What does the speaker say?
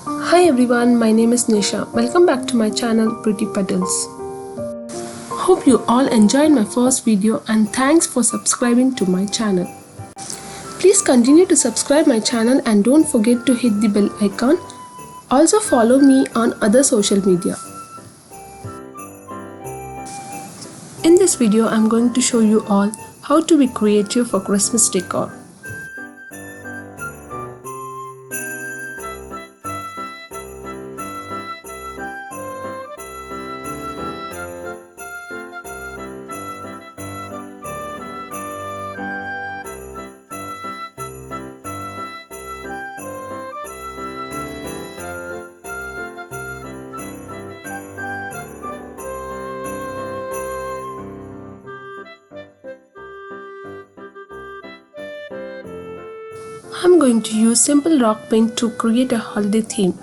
Hi everyone, my name is Nisha. Welcome back to my channel Pretty Puddles. Hope you all enjoyed my first video and thanks for subscribing to my channel. Please continue to subscribe my channel and don't forget to hit the bell icon. Also follow me on other social media. In this video, I'm going to show you all how to be creative for Christmas decor. I'm going to use simple rock paint to create a holiday theme.